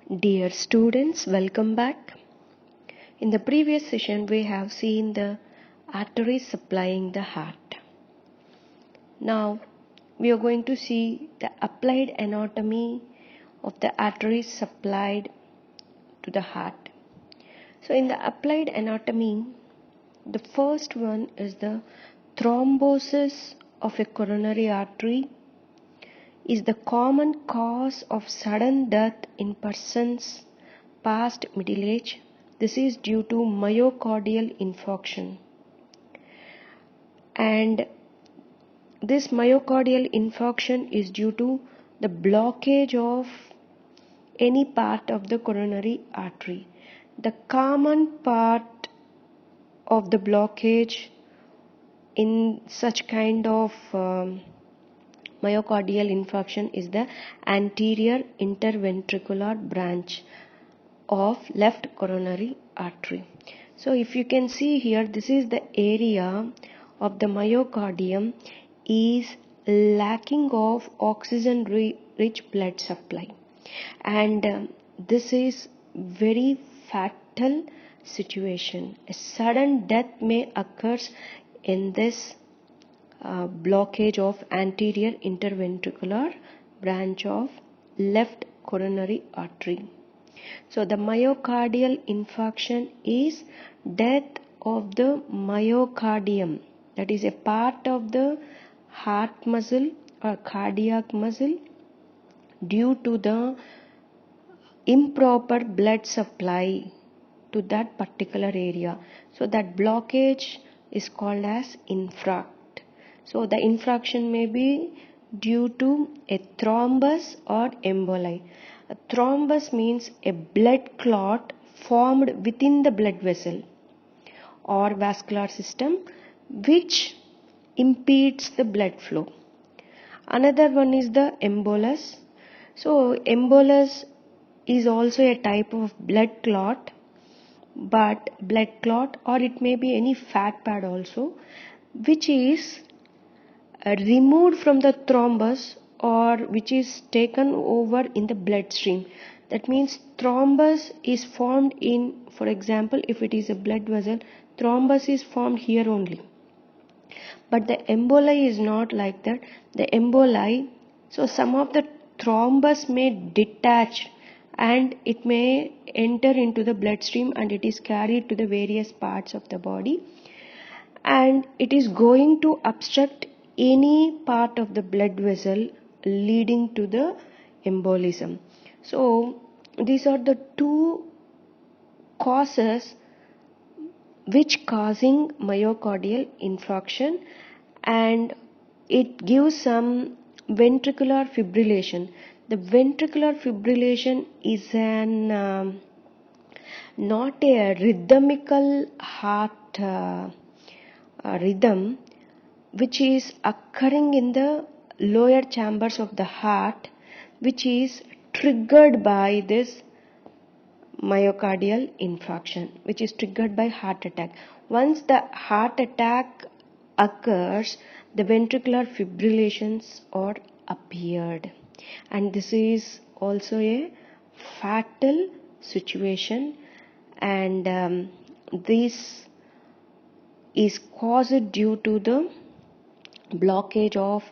Dear students, welcome back. In the previous session, we have seen the arteries supplying the heart. Now, we are going to see the applied anatomy of the arteries supplied to the heart. So, in the applied anatomy, the first one is the thrombosis of a coronary artery is the common cause of sudden death in persons past middle age. This is due to myocardial infarction. And this myocardial infarction is due to the blockage of any part of the coronary artery. The common part of the blockage in such kind of myocardial infarction is the anterior interventricular branch of left coronary artery. So if you can see here, this is the area of the myocardium is lacking of oxygen rich blood supply, and this is very fatal situation. A sudden death may occur in this blockage of anterior interventricular branch of left coronary artery. So the myocardial infarction is death of the myocardium, that is a part of the heart muscle or cardiac muscle, due to the improper blood supply to that particular area. So that blockage is called as infarct. So the infarction may be due to a thrombus or emboli. A thrombus means a blood clot formed within the blood vessel or vascular system which impedes the blood flow. Another one is the embolus. So embolus is also a type of blood clot, but blood clot, or it may be any fat pad also, which is removed from the thrombus or which is taken over in the bloodstream. That means thrombus is formed in, for example, if it is a blood vessel, thrombus is formed here only. But the emboli is not like that. The emboli, so some of the thrombus may detach and it may enter into the bloodstream and it is carried to the various parts of the body, and it is going to obstruct any part of the blood vessel leading to the embolism. So these are the two causes which causing myocardial infarction, and it gives some ventricular fibrillation. The ventricular fibrillation is an not a rhythmical heart rhythm which is occurring in the lower chambers of the heart, which is triggered by this myocardial infarction, which is triggered by heart attack. Once the heart attack occurs, the ventricular fibrillations are appeared, and this is also a fatal situation, and this is caused due to the blockage of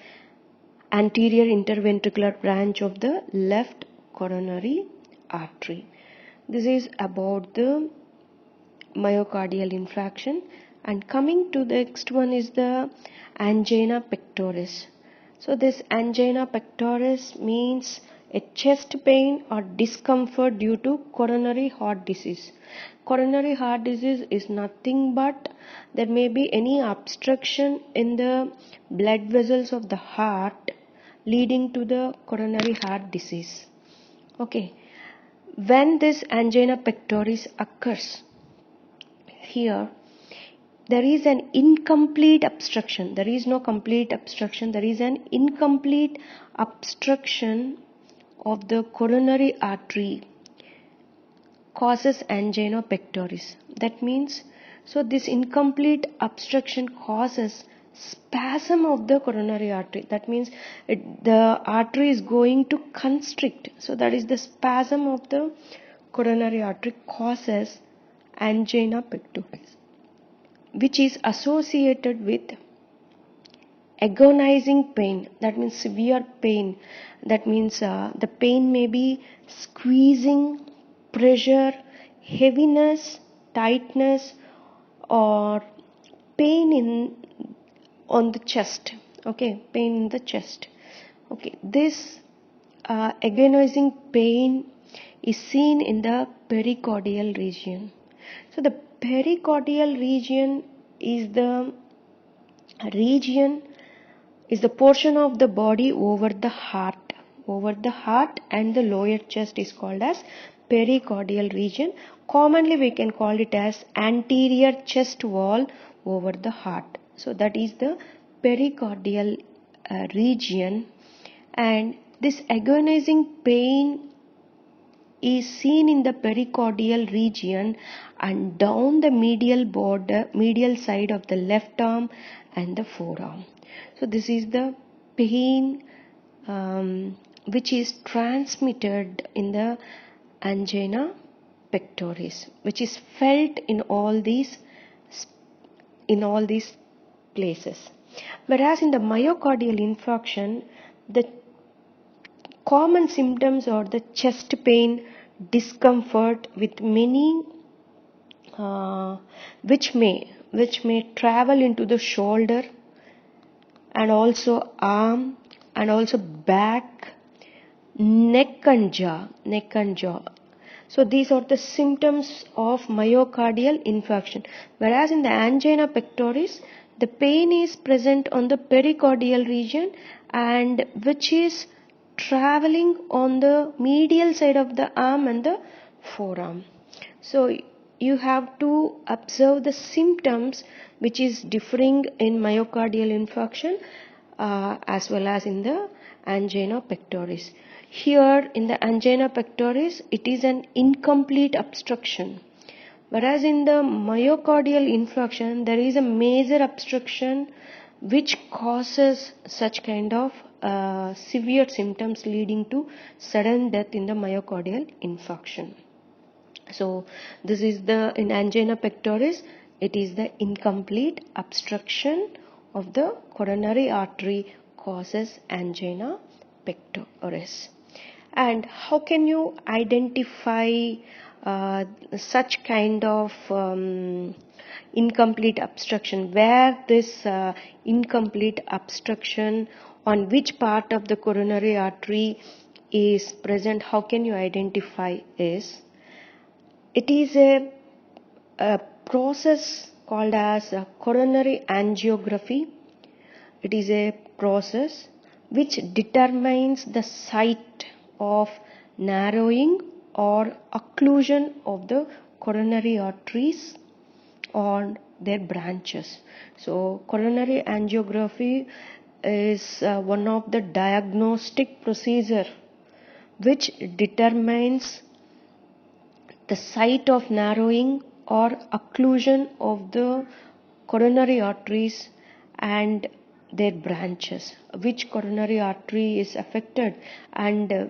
anterior interventricular branch of the left coronary artery. This is about the myocardial infarction. And coming to the next one is the angina pectoris. So this angina pectoris means a chest pain or discomfort due to coronary heart disease. Coronary heart disease is nothing but there may be any obstruction in the blood vessels of the heart leading to the coronary heart disease. Okay. When this angina pectoris occurs, here there is an incomplete obstruction. There is no complete obstruction. There is an incomplete obstruction of the coronary artery causes angina pectoris. That means, so this incomplete obstruction causes spasm of the coronary artery. That means the artery is going to constrict. So that is the spasm of the coronary artery causes angina pectoris, which is associated with agonizing pain. That means severe pain. That means the pain may be squeezing, pressure, heaviness, tightness, or pain on the chest. Okay, pain in the chest. Okay, this agonizing pain is seen in the pericardial region. So the pericardial region is the portion of the body over the heart. Over the heart and the lower chest is called as pericardial region. Commonly we can call it as anterior chest wall over the heart. So that is the pericardial region, and this agonizing pain is seen in the pericardial region and down the medial side of the left arm and the forearm. So this is the pain which is transmitted in the angina pectoris, which is felt in all these places. Whereas in the myocardial infarction, the common symptoms are the chest pain, discomfort with many which may travel into the shoulder and also arm and also back, neck and jaw. So these are the symptoms of myocardial infarction. Whereas in the angina pectoris, the pain is present on the pericardial region and which is traveling on the medial side of the arm and the forearm. So you have to observe the symptoms which is differing in myocardial infarction as well as in the angina pectoris. Here in the angina pectoris, it is an incomplete obstruction. Whereas in the myocardial infarction, there is a major obstruction which causes such kind of severe symptoms leading to sudden death in the myocardial infarction. So this is in angina pectoris, it is the incomplete obstruction of the coronary artery causes angina pectoris. And how can you identify such kind of incomplete obstruction? Where this incomplete obstruction, on which part of the coronary artery is present, how can you identify is? It is a process called as coronary angiography. It is a process which determines the site of narrowing or occlusion of the coronary arteries or their branches. So coronary angiography is one of the diagnostic procedure which determines the site of narrowing or occlusion of the coronary arteries and their branches, which coronary artery is affected and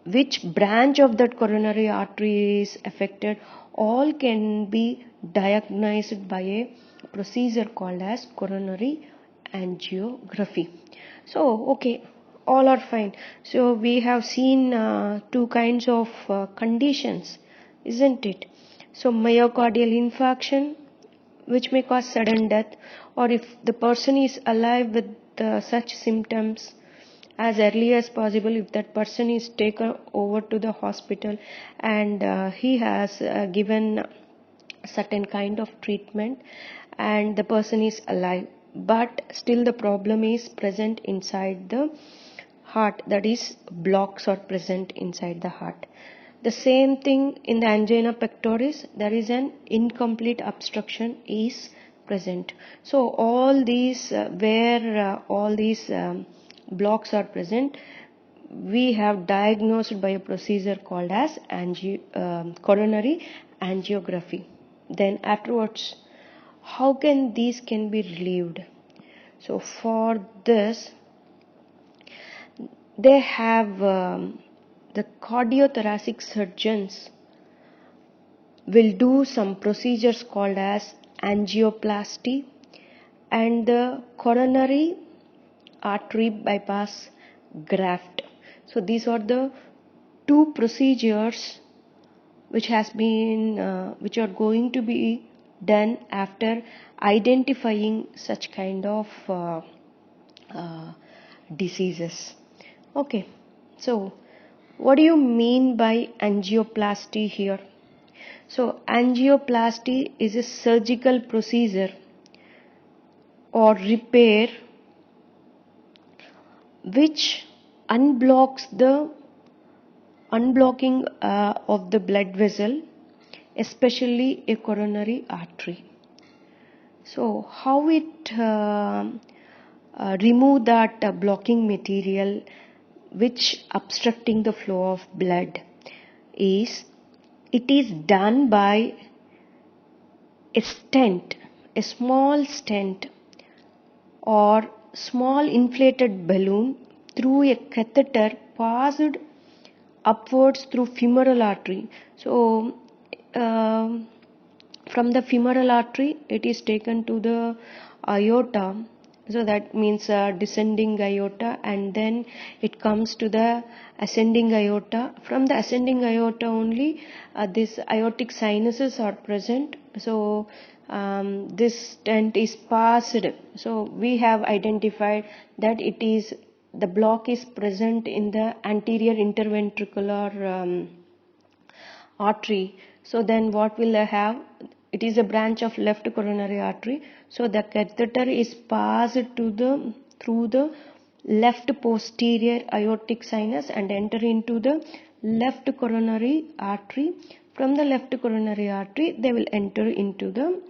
which branch of that coronary artery is affected, all can be diagnosed by a procedure called as coronary angiography. So, okay, all are fine. So, we have seen two kinds of conditions, isn't it? So, myocardial infarction, which may cause sudden death, or if the person is alive with such symptoms, as early as possible, if that person is taken over to the hospital and he has given certain kind of treatment and the person is alive, but still the problem is present inside the heart, that is blocks are present inside the heart. The same thing in the angina pectoris, there is an incomplete obstruction is present. So all these all these blocks are present, we have diagnosed by a procedure called as coronary angiography. Then afterwards, how can these can be relieved? So for this, they have the cardiothoracic surgeons will do some procedures called as angioplasty and the coronary artery bypass graft. So these are the two procedures which are going to be done after identifying such kind of diseases. Okay, so what do you mean by angioplasty here? So angioplasty is a surgical procedure or repair which unblocking of the blood vessel, especially a coronary artery. So how it remove that blocking material which obstructing the flow of blood is, it is done by a stent, a small stent or small inflated balloon through a catheter passed upwards through femoral artery. So from the femoral artery it is taken to the aorta, so that means descending aorta, and then it comes to the ascending aorta. From the ascending aorta only these aortic sinuses are present. So this stent is passed. So we have identified that it is the block is present in the anterior interventricular artery. So then what will I have? It is a branch of left coronary artery. So the catheter is passed through the left posterior aortic sinus and enter into the left coronary artery. From the left coronary artery, they will enter into the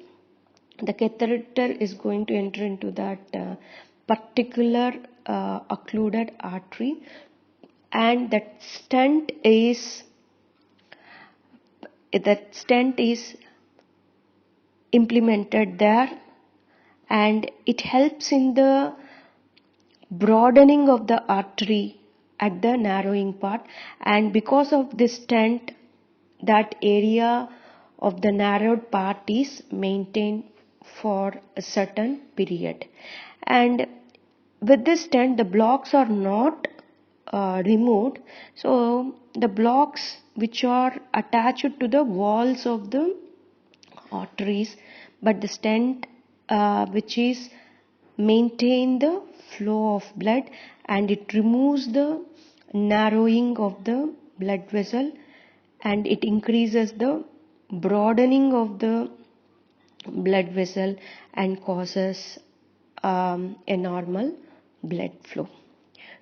catheter is going to enter into that particular occluded artery, and that stent is implemented there, and it helps in the broadening of the artery at the narrowing part, and because of this stent that area of the narrowed part is maintained for a certain period. And with this stent the blocks are not removed. So the blocks which are attached to the walls of the arteries, but the stent which is maintain the flow of blood, and it removes the narrowing of the blood vessel, and it increases the broadening of the blood vessel and causes a normal blood flow.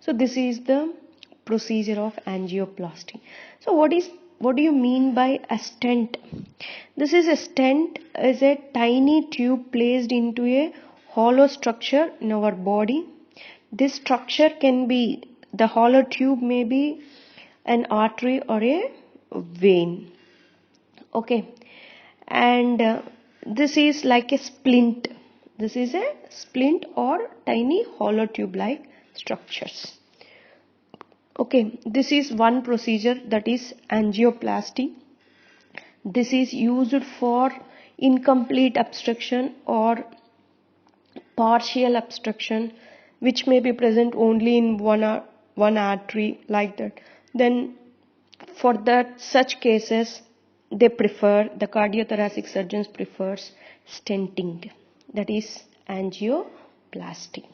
So this is the procedure of angioplasty. So what do you mean by a stent? This is a stent is a tiny tube placed into a hollow structure in our body. This structure can be, the hollow tube may be an artery or a vein. Okay, and this is like a splint. This is a splint or tiny hollow tube like structures. Okay, this is one procedure, that is angioplasty. This is used for incomplete obstruction or partial obstruction which may be present only in one artery, like that. Then for that such cases the cardiothoracic surgeons prefers stenting, that is angioplasty.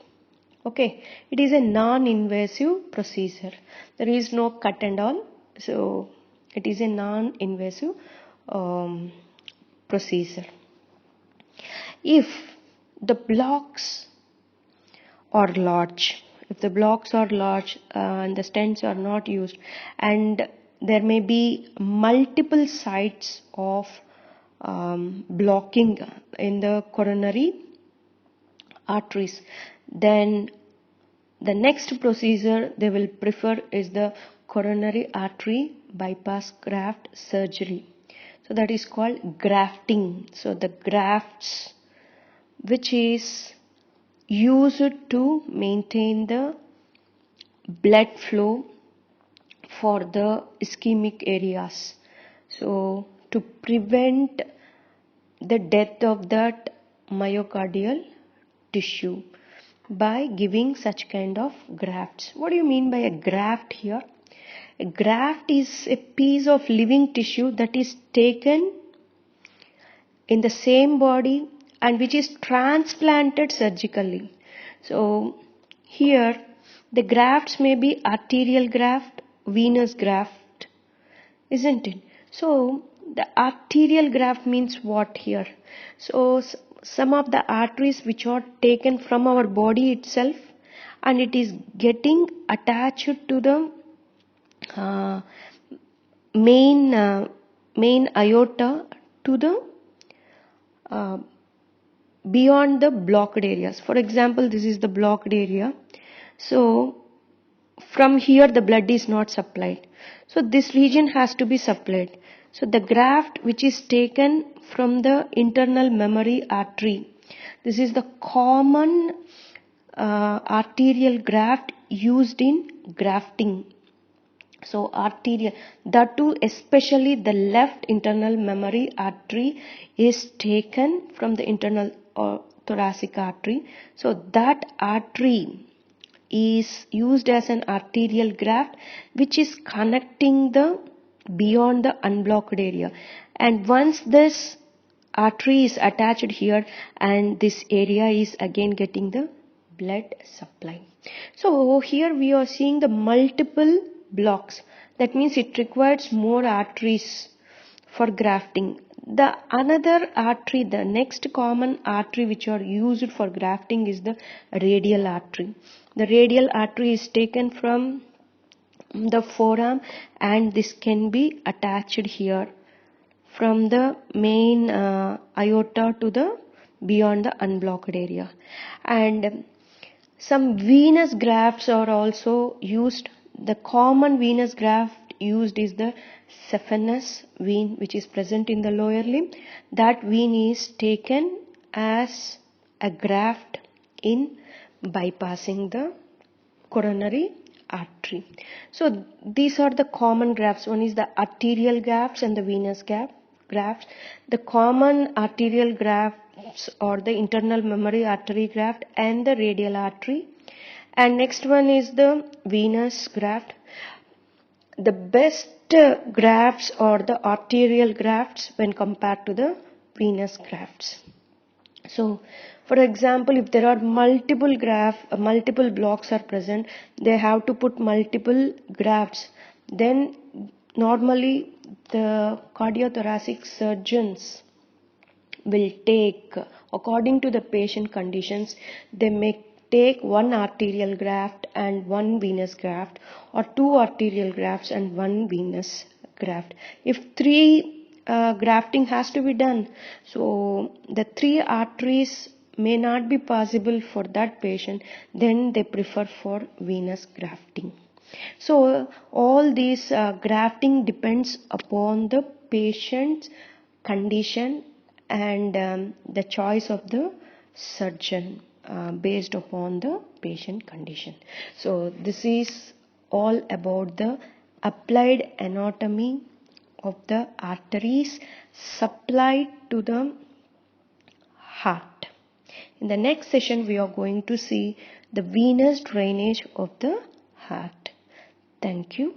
Okay, it is a non-invasive procedure. There is no cut and all, so it is a non-invasive procedure. If the blocks are large, and the stents are not used, and there may be multiple sites of blocking in the coronary arteries, then the next procedure they will prefer is the coronary artery bypass graft surgery. So that is called grafting. So the grafts which is used to maintain the blood flow for the ischemic areas. So to prevent the death of that myocardial tissue by giving such kind of grafts. What do you mean by a graft here? A graft is a piece of living tissue that is taken in the same body and which is transplanted surgically. So here the grafts may be arterial graft, venous graft, isn't it? So the arterial graft means what here? So some of the arteries which are taken from our body itself and it is getting attached to the main aorta to the beyond the blocked areas. For example, this is the blocked area. So from here the blood is not supplied. So this region has to be supplied. So the graft which is taken from the internal memory artery. This is the common arterial graft used in grafting. So arterial, that too especially the left internal memory artery is taken from the internal thoracic artery. So that artery is used as an arterial graft which is connecting the beyond the unblocked area. And once this artery is attached here and this area is again getting the blood supply. So here we are seeing the multiple blocks. That means it requires more arteries for grafting. The another artery, the next common artery which are used for grafting is the radial artery. The radial artery is taken from the forearm and this can be attached here from the main aorta to the beyond the unblocked area. And some venous grafts are also used. The common venous graft used is the saphenous vein which is present in the lower limb. That vein is taken as a graft in bypassing the coronary artery. So these are the common grafts. One is the arterial grafts and the venous grafts. The common arterial grafts are the internal memory artery graft and the radial artery. And next one is the venous graft. The best grafts are the arterial grafts when compared to the venous grafts. So for example, if there are multiple blocks are present, they have to put multiple grafts. Then normally the cardiothoracic surgeons will take, according to the patient conditions, they may take one arterial graft and one venous graft, or two arterial grafts and one venous graft. If three grafting has to be done, so the three arteries may not be possible for that patient, then they prefer for venous grafting. So all these grafting depends upon the patient's condition and the choice of the surgeon based upon the patient condition. So this is all about the applied anatomy of the arteries supplied to the heart. In the next session, we are going to see the venous drainage of the heart. Thank you.